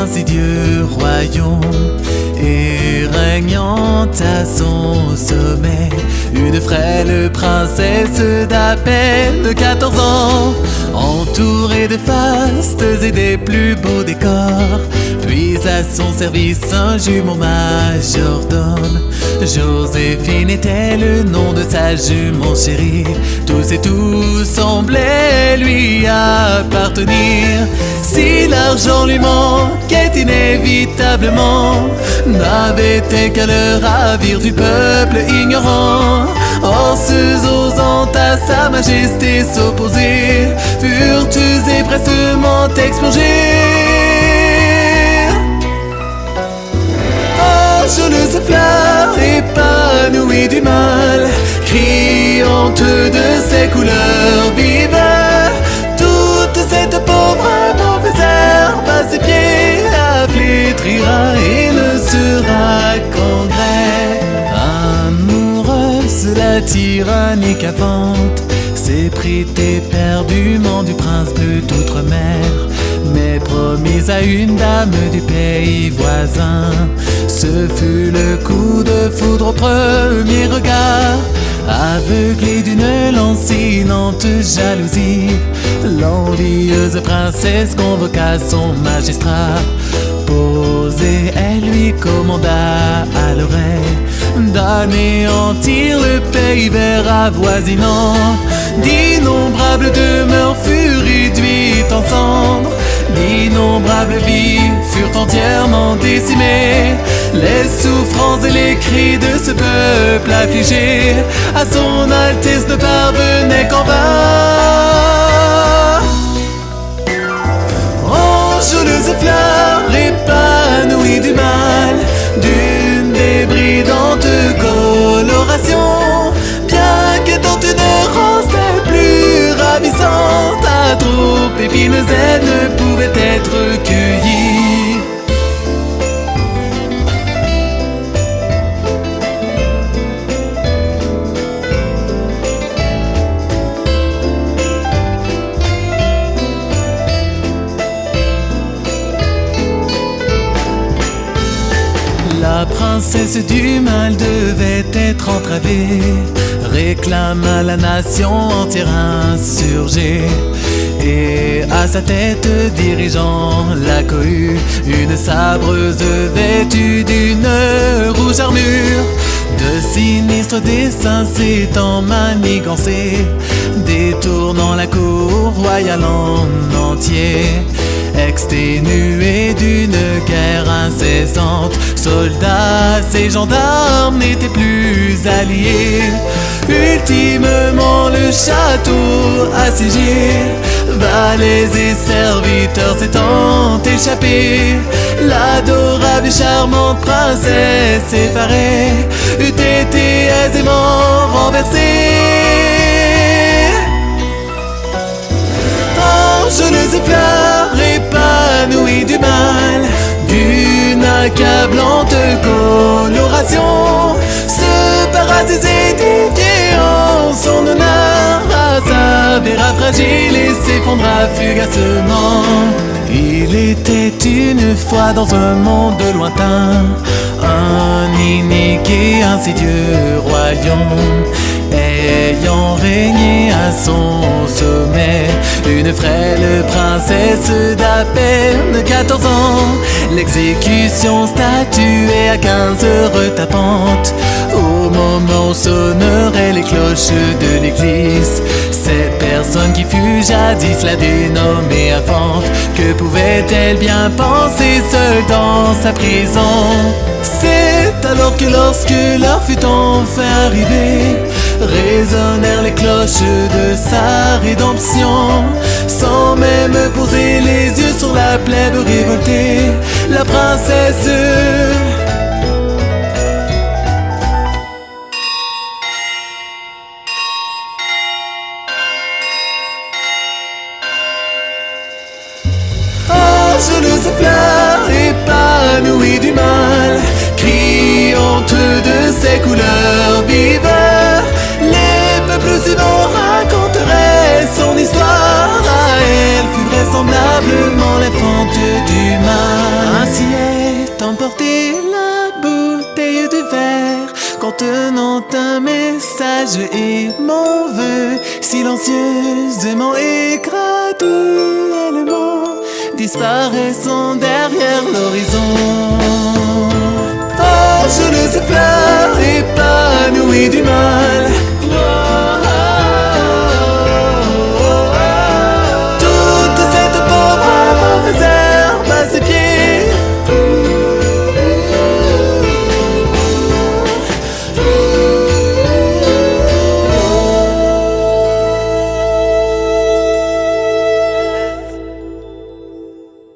insidieux royaume, et régnant à son sommet, une frêle princesse d'à peine 14 ans, entourée de fastes et des plus beaux décors. Puis à son service un jumeau majordome. Joséphine était le nom de sa jument chérie. Tous et tout semblaient lui appartenir. Si l'argent lui manquait inévitablement, n'avait-elle qu'à le ravir du peuple ignorant. Or ceux osant à sa majesté s'opposer furent usés prestement explongés. Joyeuse fleur épanouie du mal, criante de ses couleurs vives, toute cette pauvre mauvaise herbe à ses pieds flétrira et ne sera qu'en grès. Amoureuse, la tyrannique avante s'éprit éperdument du prince bleu d'outre-mer, mais promise à une dame du pays voisin. Ce fut le coup de foudre au premier regard. Aveuglée d'une lancinante jalousie, l'envieuse princesse convoqua son magistrat. Posée, elle lui commanda à l'oreille d'anéantir le pays vert avoisinant. D'innombrables demeures furent réduites en cendres, d'innombrables vies furent entièrement décimées. Les souffrances et les cris de ce peuple affligé à son Altesse ne parvenaient qu'en vain. Joyeuse fleur épanouie du mal, d'une débridante coloration, bien qu'étant une rose des plus ravissantes, à trop épineuse elle ne pouvait être cueillie. La princesse du mal devait être entravée, réclama la nation entière insurgée. Et à sa tête dirigeant la cohue, une sabreuse vêtue d'une rouge armure. De sinistres desseins s'étant manigancés, détournant la cour royale en entier. Exténués d'une guerre incessante, soldats et gendarmes n'étaient plus alliés. Ultimement le château assiégé, valets et serviteurs s'étant échappés, l'adorable et charmante princesse effarée eût été aisément renversée. Joyeuse fleur épanouie du mal, d'une accablante coloration, ce paradis édifié en son honneur s'avéra fragile et s'effondra fugacement. Il était une fois dans un monde lointain, un inique et insidieux royaume, ayant régné à son sommet une frêle princesse d'à peine 14 ans. L'exécution statuée à 15 heures tapantes, au moment où sonneraient les cloches de l'église. Cette personne qui fut jadis la dénommée Avante, que pouvait-elle bien penser seule dans sa prison? C'est alors que lorsque l'heure fut enfin arrivée, résonnèrent les cloches de sa rédemption. Sans même poser les yeux sur la plèbe révoltée, la princesse joyeuse fleur épanouie du mal, criante de ses couleurs vives, les peuples suivants raconteraient son histoire. À elle fut vraisemblablement l'enfante du mal. chante un message et mon vœu, silencieusement et graduellement, disparaissant derrière l'horizon. Oh, je les effleure, épanouis du mal.